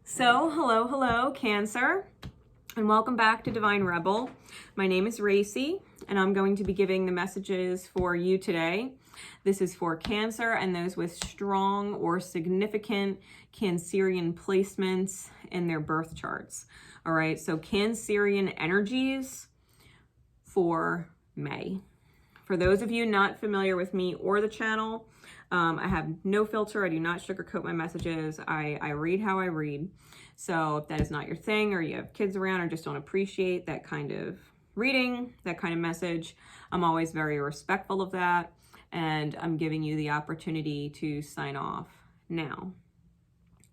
So, hello, Cancer, and welcome back to Divine Rebel. My name is Racy, and I'm going to be giving the messages for you today. This is for Cancer and those with strong or significant Cancerian placements in their birth charts. All right, so Cancerian energies for May. For those of you not familiar with me or the channel, I have no filter. I do not sugarcoat my messages. I read how I read. So if that is not your thing, or you have kids around or just don't appreciate that kind of reading, that kind of message, I'm always very respectful of that. And I'm giving you the opportunity to sign off now.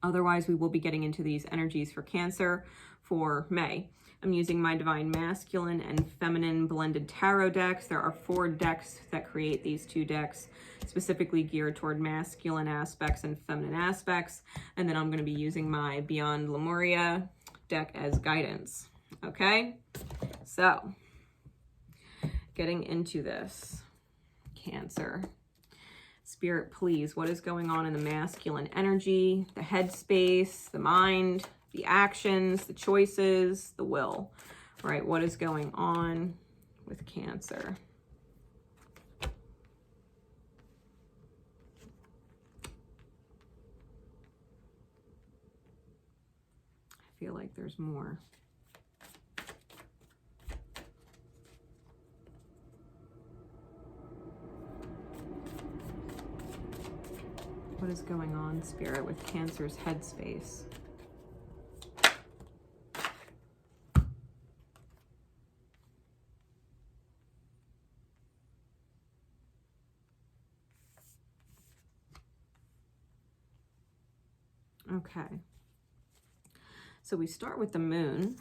Otherwise, we will be getting into these energies for Cancer for May. I'm using my Divine Masculine and Feminine blended tarot decks. There are 4 decks that create these 2 decks, specifically geared toward masculine aspects and feminine aspects. And then I'm going to be using my Beyond Lemuria deck as guidance. Okay, so getting into this, Cancer. Spirit, please, what is going on in the masculine energy, the headspace, the mind, the actions, the choices, the will, right? What is going on with Cancer? I feel like there's more. What is going on, Spirit, with Cancer's headspace? Okay. So we start with the Moon,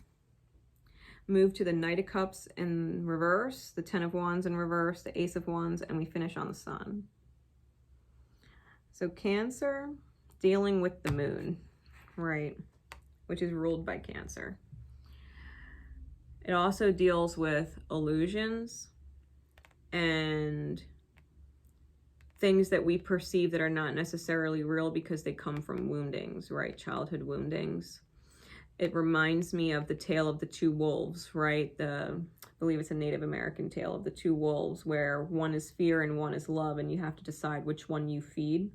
move to the Knight of Cups in reverse, the 10 of Wands in reverse, the Ace of Wands, and we finish on the Sun. So Cancer, dealing with the Moon, right, which is ruled by Cancer. It also deals with illusions and things that we perceive that are not necessarily real because they come from woundings, right, childhood woundings. It reminds me of the tale of the 2 wolves, right? I believe it's a Native American tale of the 2 wolves, where one is fear and one is love, and you have to decide which one you feed.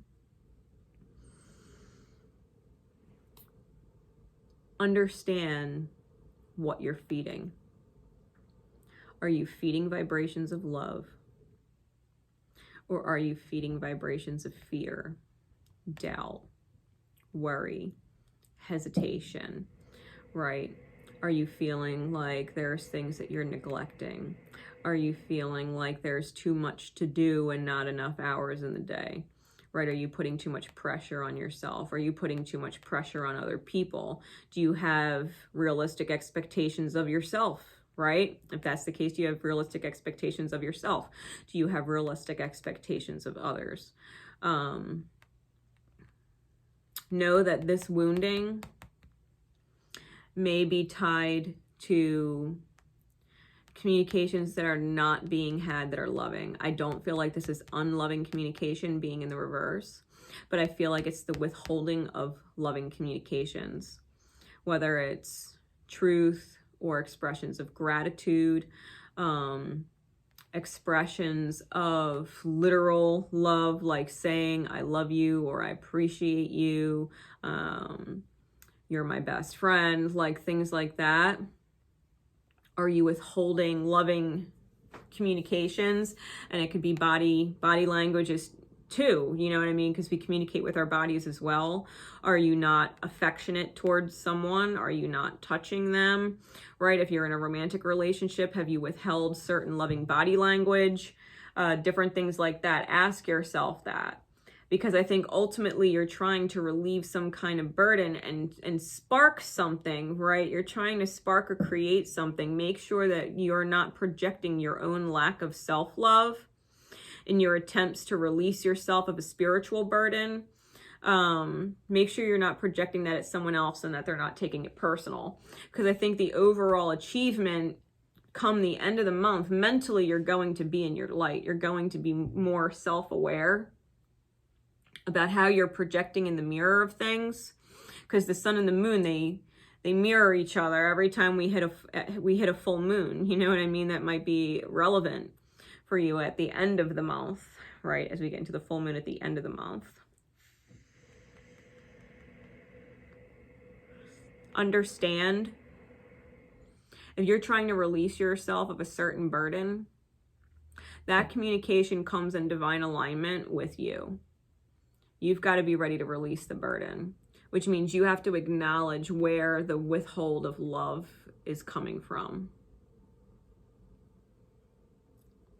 Understand what you're feeding. Are you feeding vibrations of love? Or are you feeding vibrations of fear, doubt, worry, hesitation, right? Are you feeling like there's things that you're neglecting? Are you feeling like there's too much to do and not enough hours in the day? Right? Are you putting too much pressure on yourself? Are you putting too much pressure on other people? Do you have realistic expectations of yourself? Right? If that's the case, do you have realistic expectations of yourself? Do you have realistic expectations of others? Know that this wounding may be tied to communications that are not being had that are loving. I don't feel like this is unloving communication being in the reverse, but I feel like it's the withholding of loving communications, whether it's truth or expressions of gratitude, expressions of literal love, like saying I love you or I appreciate you, you're my best friend, like things like that. Are you withholding loving communications? And it could be body languages too, you know what I mean? Because we communicate with our bodies as well. Are you not affectionate towards someone? Are you not touching them, right? If you're in a romantic relationship, have you withheld certain loving body language? Different things like that. Ask yourself that. Because I think ultimately you're trying to relieve some kind of burden and spark something, right? You're trying to spark or create something. Make sure that you're not projecting your own lack of self-love in your attempts to release yourself of a spiritual burden. Make sure you're not projecting that at someone else and that they're not taking it personal. Because I think the overall achievement come the end of the month, mentally you're going to be in your light. You're going to be more self-aware about how you're projecting in the mirror of things, because the sun and the moon, they mirror each other every time we hit a full moon. You know what I mean? That might be relevant for you at the end of the month, right? As we get into the full moon at the end of the month. Understand, if you're trying to release yourself of a certain burden, that communication comes in divine alignment with you. You've got to be ready to release the burden, which means you have to acknowledge where the withhold of love is coming from.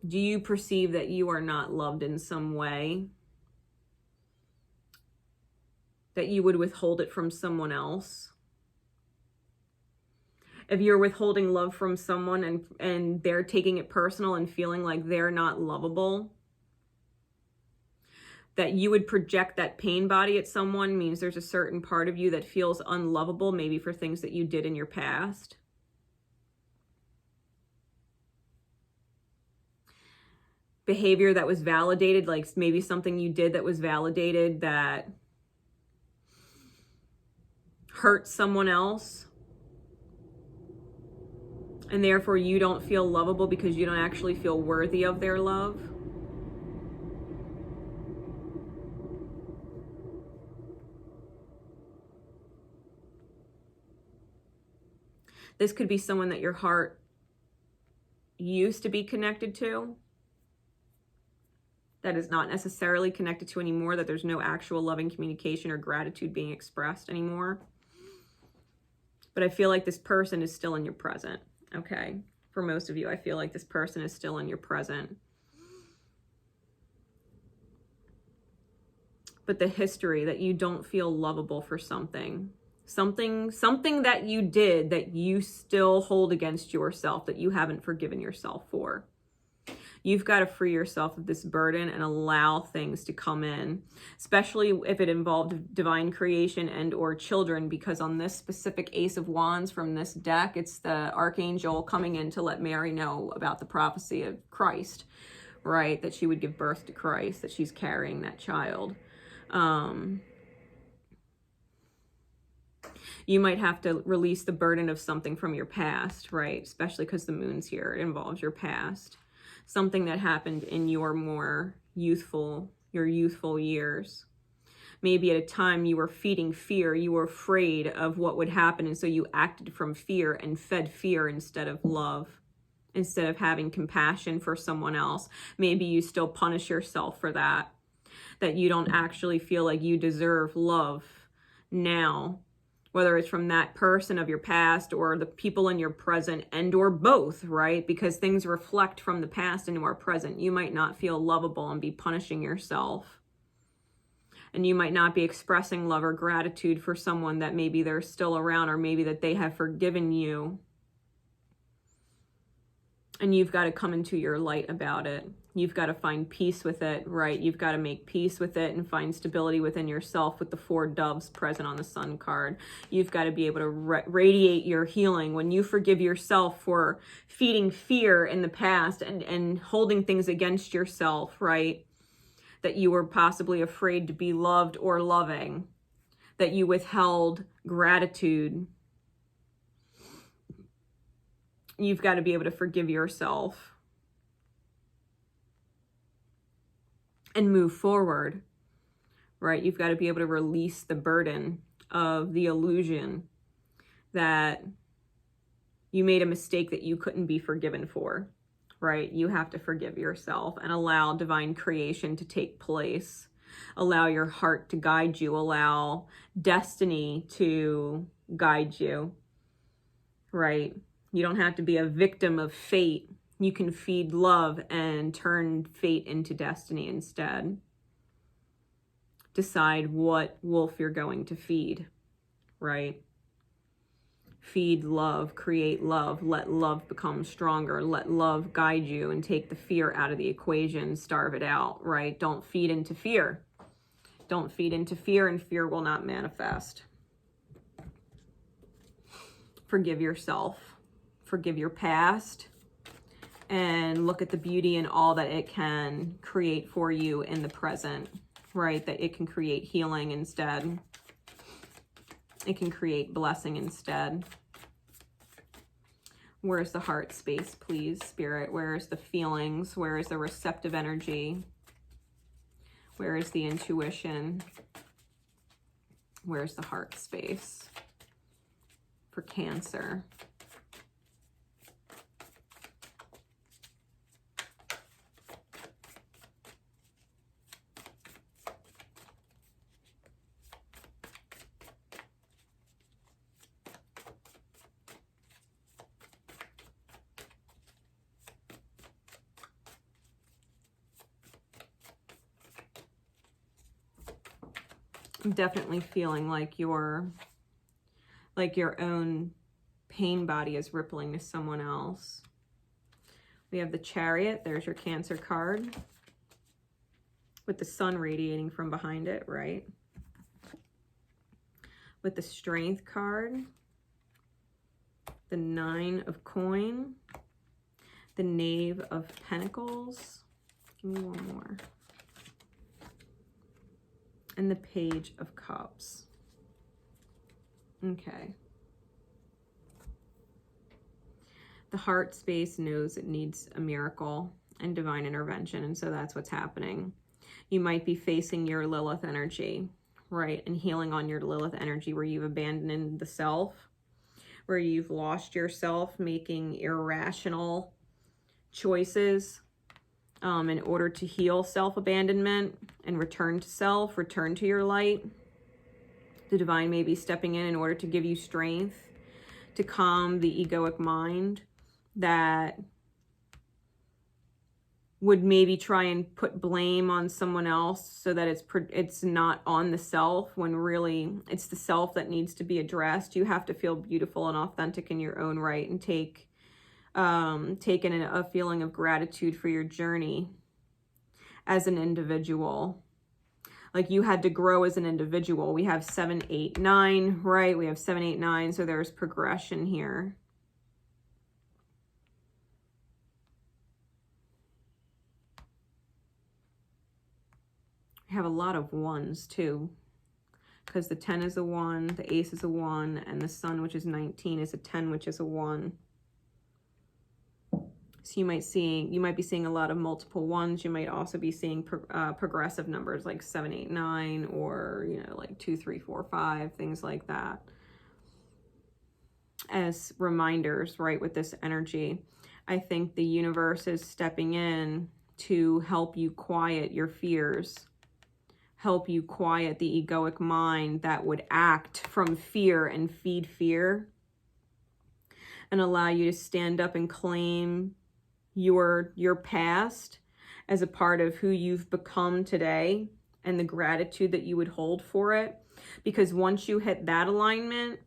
Do you perceive that you are not loved in some way? That you would withhold it from someone else? If you're withholding love from someone and they're taking it personal and feeling like they're not lovable, that you would project that pain body at someone means there's a certain part of you that feels unlovable, maybe for things that you did in your past. Behavior that was validated, like maybe something you did that was validated that hurt someone else. And therefore you don't feel lovable because you don't actually feel worthy of their love. This could be someone that your heart used to be connected to, that is not necessarily connected to anymore, that there's no actual loving communication or gratitude being expressed anymore. But I feel like this person is still in your present. Okay, for most of you, I feel like this person is still in your present. But the history that you don't feel lovable for something that you did that you still hold against yourself, that you haven't forgiven yourself for. You've got to free yourself of this burden and allow things to come in, especially if it involved divine creation and or children, because on this specific Ace of Wands from this deck, it's the archangel coming in to let Mary know about the prophecy of Christ, right? That she would give birth to Christ, that she's carrying that child. You might have to release the burden of something from your past, right? Especially because the moon's here, it involves your past. Something that happened in your more youthful years. Maybe at a time you were feeding fear, you were afraid of what would happen, and so you acted from fear and fed fear instead of love, instead of having compassion for someone else. Maybe you still punish yourself for that you don't actually feel like you deserve love now, whether it's from that person of your past or the people in your present, and or both, right? Because things reflect from the past into our present. You might not feel lovable and be punishing yourself. And you might not be expressing love or gratitude for someone that maybe they're still around, or maybe that they have forgiven you. And you've got to come into your light about it. You've got to find peace with it, right? You've got to make peace with it and find stability within yourself with the 4 doves present on the Sun card. You've got to be able to radiate your healing. When you forgive yourself for feeding fear in the past and holding things against yourself, right? That you were possibly afraid to be loved or loving, that you withheld gratitude. You've got to be able to forgive yourself and move forward, right? You've got to be able to release the burden of the illusion that you made a mistake that you couldn't be forgiven for, right? You have to forgive yourself and allow divine creation to take place. Allow your heart to guide you. Allow destiny to guide you, right? You don't have to be a victim of fate. You can feed love and turn fate into destiny instead. Decide what wolf you're going to feed, right? Feed love, create love, let love become stronger, let love guide you and take the fear out of the equation, starve it out, right? Don't feed into fear. Don't feed into fear, and fear will not manifest. Forgive yourself. Forgive your past, and look at the beauty in all that it can create for you in the present, right? That it can create healing instead. it can create blessing instead. Where's the heart space, please, Spirit? Where is the feelings? Where is the receptive energy? Where is the intuition? Where's the heart space for Cancer? I'm definitely feeling like your own pain body is rippling to someone else. We have the Chariot. There's your Cancer card with the sun radiating from behind it, right? With the Strength card, the Nine of Coin, the Knave of Pentacles. Give me one more. And the Page of Cups. Okay. The heart space knows it needs a miracle and divine intervention, and so that's what's happening. You might be facing your Lilith energy, right? And healing on your Lilith energy where you've abandoned the self, where you've lost yourself, making irrational choices in order to heal self-abandonment and return to self, return to your light. The divine may be stepping in order to give you strength to calm the egoic mind that would maybe try and put blame on someone else so that it's not on the self, when really it's the self that needs to be addressed. You have to feel beautiful and authentic in your own right and take in a feeling of gratitude for your journey as an individual. Like you had to grow as an individual. We have 7, 8, 9, right? We have 7, 8, 9. So there's progression here. We have a lot of ones too, because the 10 is a 1, the Ace is a 1, and the Sun, which is 19, is a 10, which is a 1. So you might be seeing a lot of multiple ones. You might also be seeing progressive numbers like 7, 8, 9, or, you know, like 2, 3, 4, 5, things like that, as reminders, right? With this energy, I think the universe is stepping in to help you quiet your fears, help you quiet the egoic mind that would act from fear and feed fear, and allow you to stand up and claim your past as a part of who you've become today and the gratitude that you would hold for it. Because once you hit that alignment,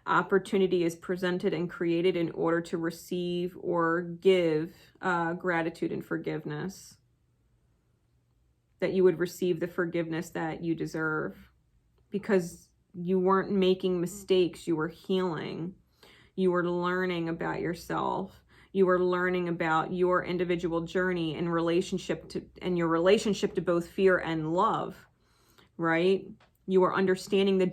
opportunity is presented and created in order to receive or give gratitude and forgiveness. That you would receive the forgiveness that you deserve, because you weren't making mistakes, you were healing. You were learning about yourself. You were learning about your individual journey and your relationship to both fear and love, right? You were understanding the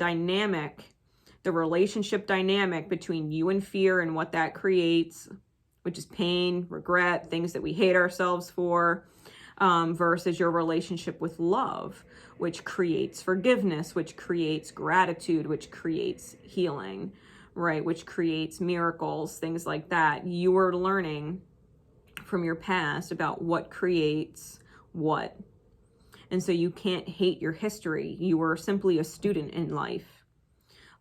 relationship dynamic between you and fear and what that creates, which is pain, regret, things that we hate ourselves for, versus your relationship with love, which creates forgiveness, which creates gratitude, which creates healing, right? Which creates miracles, things like that. You are learning from your past about what creates what. And so you can't hate your history. You were simply a student in life,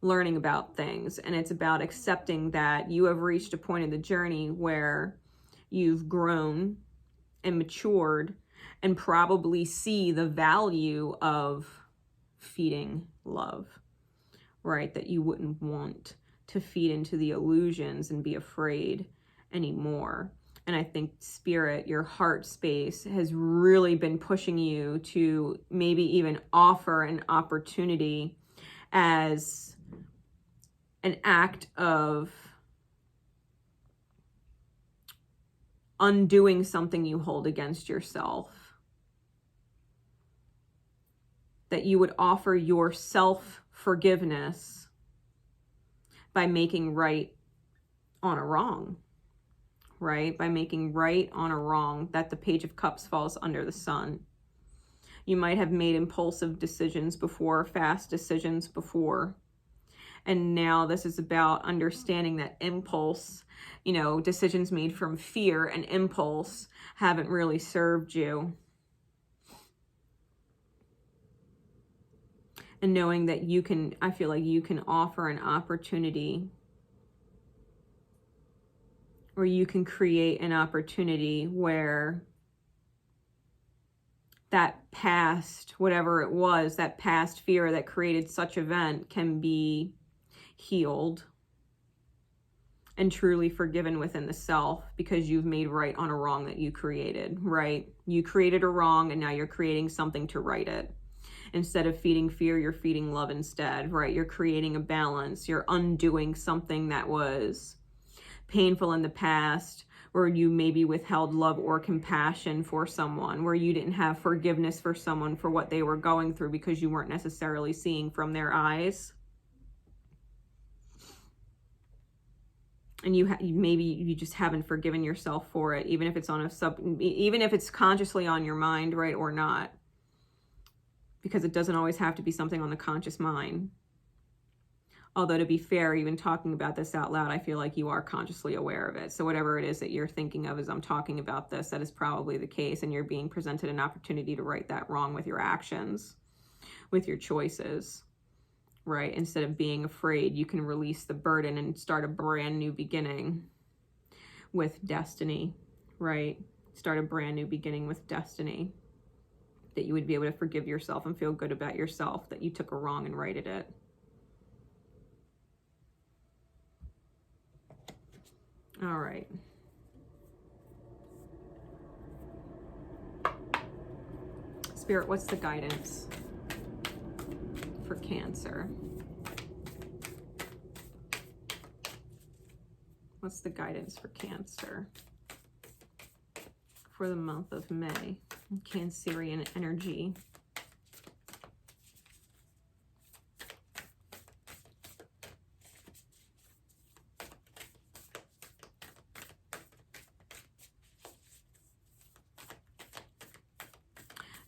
learning about things. And it's about accepting that you have reached a point in the journey where you've grown and matured and probably see the value of feeding love, right? That you wouldn't want to feed into the illusions and be afraid anymore. And I think Spirit, your heart space, has really been pushing you to maybe even offer an opportunity as an act of undoing something you hold against yourself. That you would offer yourself forgiveness by making right on a wrong, right? By making right on a wrong, that the Page of Cups falls under the Sun. You might have made impulsive decisions before, fast decisions before. And now this is about understanding that impulse, you know, decisions made from fear and impulse haven't really served you. And knowing that you can, I feel like you can offer an opportunity, or you can create an opportunity where that past, whatever it was, that past fear that created such event can be healed and truly forgiven within the self, because you've made right on a wrong that you created, right? You created a wrong and now you're creating something to right it. Instead of feeding fear, you're feeding love instead, right? You're creating a balance. You're undoing something that was painful in the past, where you maybe withheld love or compassion for someone, where you didn't have forgiveness for someone for what they were going through because you weren't necessarily seeing from their eyes. And maybe you just haven't forgiven yourself for it, even if it's on even if it's consciously on your mind, right, or not. Because it doesn't always have to be something on the conscious mind. Although, to be fair, even talking about this out loud, I feel like you are consciously aware of it. So whatever it is that you're thinking of as I'm talking about this, that is probably the case, and you're being presented an opportunity to right that wrong with your actions, with your choices, right? Instead of being afraid, you can release the burden and start a brand new beginning with destiny, right? Start a brand new beginning with destiny. That you would be able to forgive yourself and feel good about yourself, that you took a wrong and righted it. All right. Spirit, what's the guidance for Cancer? What's the guidance for Cancer for the month of May? Cancerian energy.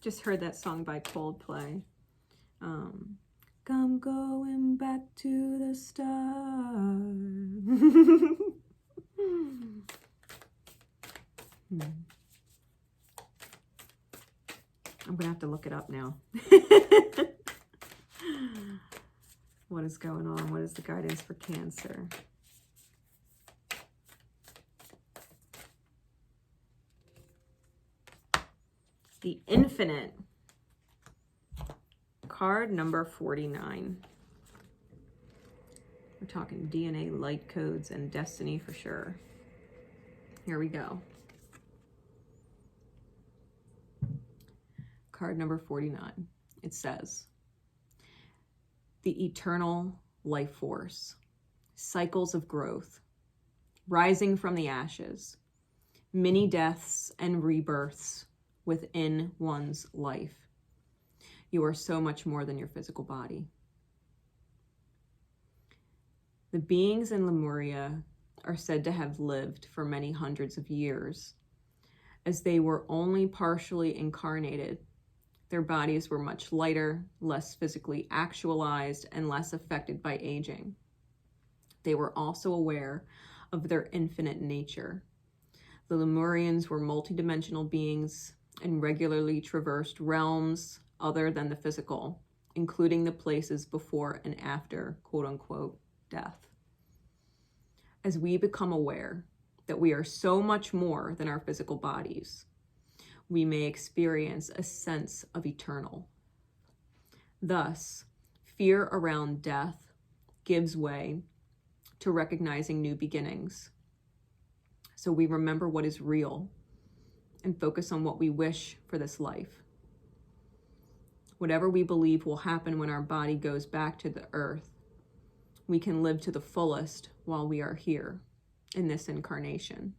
Just heard that song by Coldplay. I'm going back to the start. I'm gonna have to look it up now. What is going on? What is the guidance for Cancer? The Infinite. Card number 49. We're talking DNA, light codes, and destiny for sure. Here we go. Card number 49. It says, the eternal life force, cycles of growth, rising from the ashes, many deaths and rebirths within one's life. You are so much more than your physical body. The beings in Lemuria are said to have lived for many hundreds of years. As they were only partially incarnated, their bodies were much lighter, less physically actualized, and less affected by aging. They were also aware of their infinite nature. The Lemurians were multidimensional beings and regularly traversed realms other than the physical, including the places before and after, quote-unquote, death. As we become aware that we are so much more than our physical bodies, we may experience a sense of eternal. Thus, fear around death gives way to recognizing new beginnings. So we remember what is real and focus on what we wish for this life. Whatever we believe will happen when our body goes back to the earth, we can live to the fullest while we are here in this incarnation.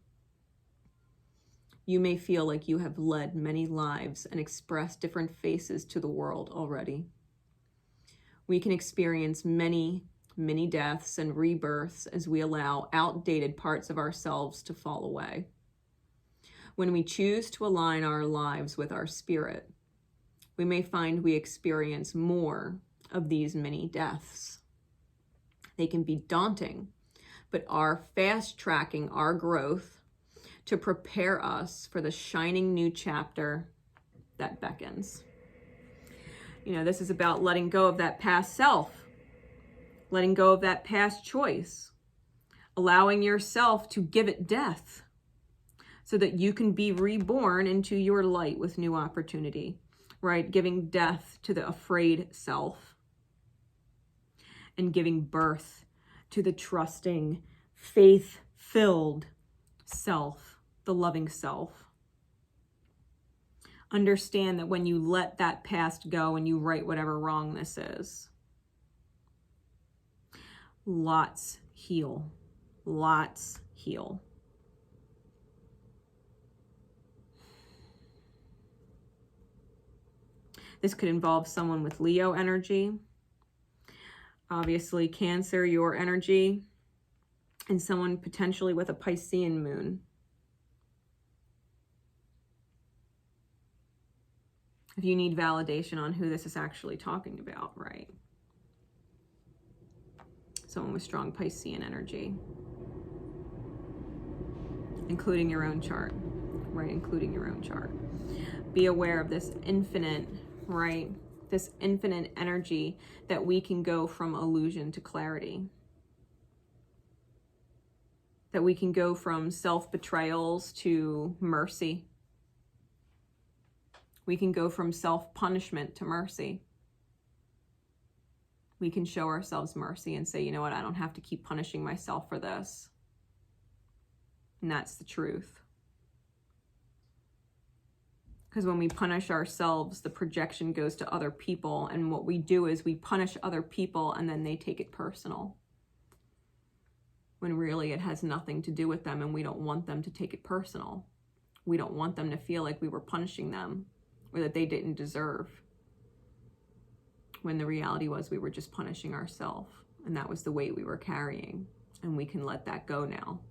You may feel like you have led many lives and expressed different faces to the world already. We can experience many many deaths and rebirths as we allow outdated parts of ourselves to fall away. When we choose to align our lives with our spirit, we may find we experience more of these many deaths. They can be daunting, but are fast-tracking our growth to prepare us for the shining new chapter that beckons. You know, this is about letting go of that past self, letting go of that past choice, allowing yourself to give it death so that you can be reborn into your light with new opportunity, right? Giving death to the afraid self and giving birth to the trusting, faith-filled self, the loving self. Understand that when you let that past go and you right whatever wrongness is, lots heal. Lots heal. This could involve someone with Leo energy. Obviously, Cancer, your energy, and someone potentially with a Piscean moon. If you need validation on who this is actually talking about, right? Someone with strong Piscean energy. Including your own chart, right? Including your own chart. Be aware of this infinite, right? This infinite energy that we can go from illusion to clarity. That we can go from self-betrayals to mercy. We can go from self-punishment to mercy. We can show ourselves mercy and say, you know what, I don't have to keep punishing myself for this. And that's the truth. Because when we punish ourselves, the projection goes to other people. And what we do is we punish other people and then they take it personal. When really it has nothing to do with them and we don't want them to take it personal. We don't want them to feel like we were punishing them or that they didn't deserve. When the reality was we were just punishing ourselves. And that was the weight we were carrying. And we can let that go now.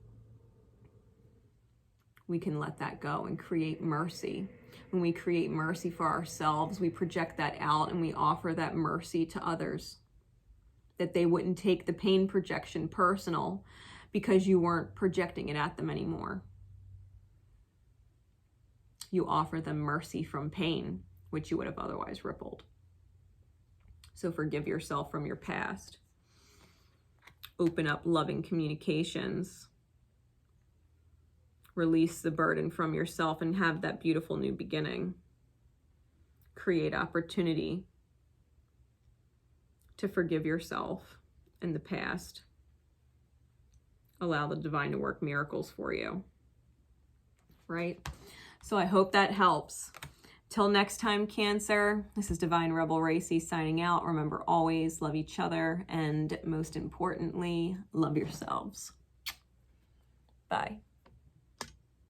We can let that go and create mercy. When we create mercy for ourselves, we project that out and we offer that mercy to others. That they wouldn't take the pain projection personal because you weren't projecting it at them anymore. You offer them mercy from pain, which you would have otherwise rippled. So forgive yourself from your past. Open up loving communications. Release the burden from yourself and have that beautiful new beginning. Create opportunity to forgive yourself in the past. Allow the divine to work miracles for you. Right? So I hope that helps. Till next time, Cancer, this is Divine Rebel Racy signing out. Remember, always love each other and most importantly, love yourselves. Bye.